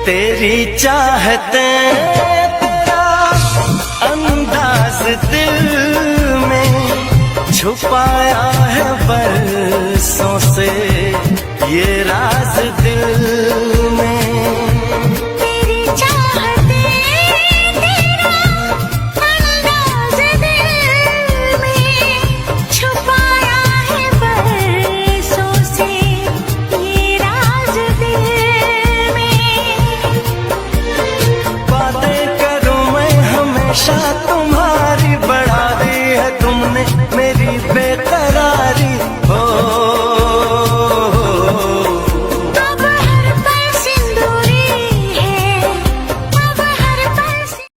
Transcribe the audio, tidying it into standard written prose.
तेरी चाहते तेरा अंदाज दिल में छुपाया है बरसों से ये राज दिल